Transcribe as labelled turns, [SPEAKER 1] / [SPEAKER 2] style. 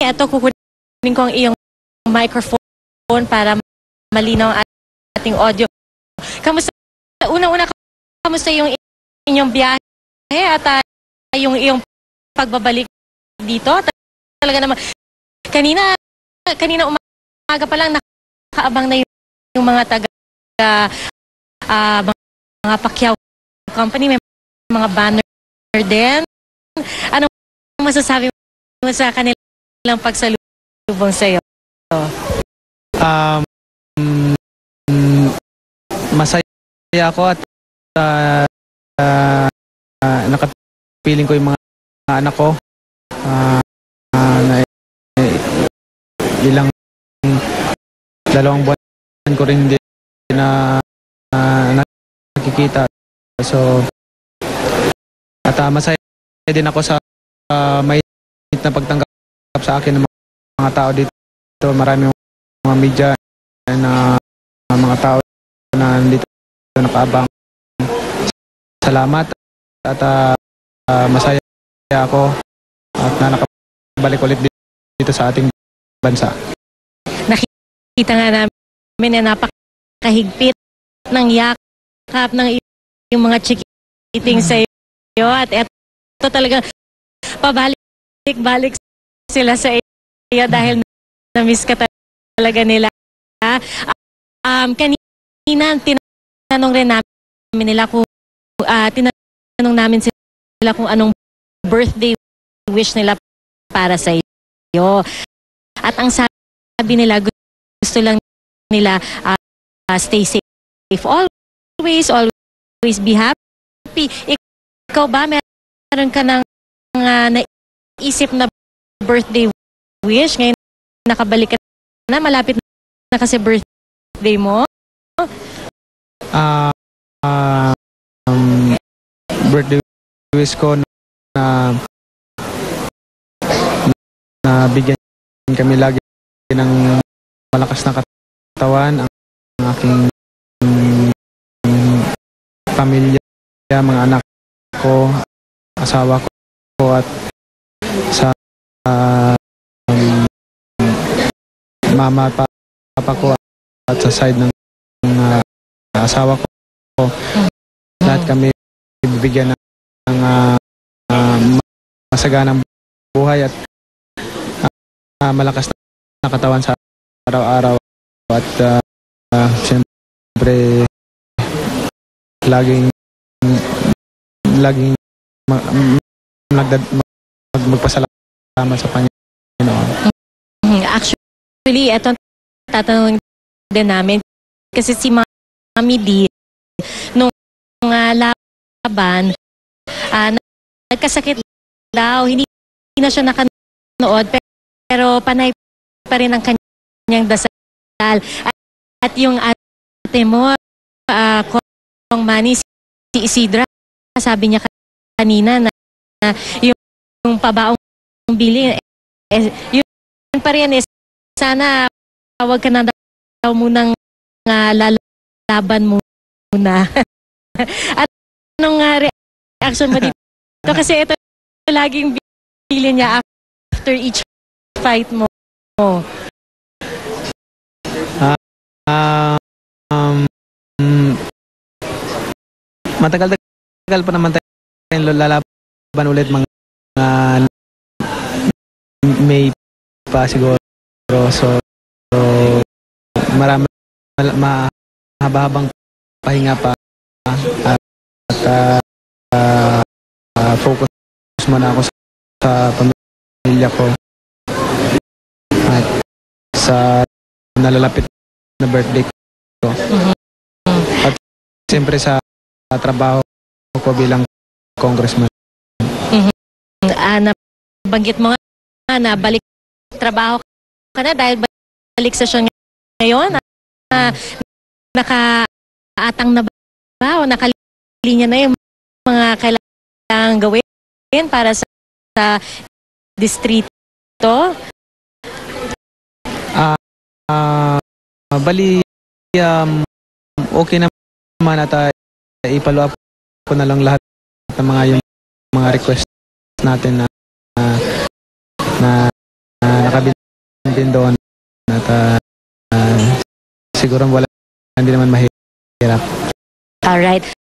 [SPEAKER 1] ito kukunin ko ang iyong microphone para malinaw ang ating audio. Kamusta? Una-una, kamusta yung inyong biyahe at yung iyong pagbabalik dito? Talaga naman, kanina umaga pa lang nakaabang na yung mga taga mga Pacquiao Company, may mga banner din. Anong masasabi mo sa kanilang pagsalubong sa iyo?
[SPEAKER 2] Masaya ako at nakapiling ko yung mga anak ko na ilang 2 buwan ko rin hindi na nakikita. So at masaya din ako sa may na pagtanggap sa akin ng mga tao dito. Maraming mga media na mga tao na dito nakaabang. Salamat at masaya ako at nakabalik ulit dito sa ating bansa.
[SPEAKER 1] Nakita nga namin na napakahigpit ng yakap ng yung mga chikiting sa iyo at ito talaga pabalik-balik sila sa iyo dahil na-miss ka talaga nila. Kanina tinanong rin namin nila kung tinanong namin sila kung anong birthday wish nila para sa iyo. At ang sabi nila, gusto lang nila stay safe always be happy. Ikaw ba, meron ka ng naisip na birthday wish ngayon nakabalik ka na, malapit na kasi birthday mo?
[SPEAKER 2] Birthday wish ko na bigyan kami lagi ng malakas na katawan ang aking pamilya, mga anak ko, asawa ko at sa mama at papa ko at sa side ng asawa ko. Lahat kami bibigyan ng masaganang buhay at malakas na katawan sa araw-araw at siyempre laging magpasalamat sa Panginoon.
[SPEAKER 1] Actually, ito tatanungin din namin kasi si Mami D nung laban nagkasakit daw, hindi na siya nakanood pero panay pa rin ang kanyang dasal at yung ate mo Kong Manny, si Isidra, sabi niya kanina na yung pabaong bili yun pa rin sana wag ka na daw munang lalaban muna. At anong reaction mo dito? Kasi ito laging bili niya after each fight mo.
[SPEAKER 2] Matagal pa naman tayo lalaban ulit mga May pa siguro. So marami mahaba-habang pahinga pa at focus muna ako sa pamilya ko at sa nalalapit na birthday ko. At siyempre sa trabaho ko bilang congressman.
[SPEAKER 1] Nabanggit mo nga na balik trabaho ka na dahil balik session ngayon. Nakaatang na ba o nakalinya na yung mga kailangang gawin para sa distrito?
[SPEAKER 2] Bali, okay naman at i-follow up ko na lang lahat ng mga request natin na siguro wala hindi naman mahirap.
[SPEAKER 1] Alright.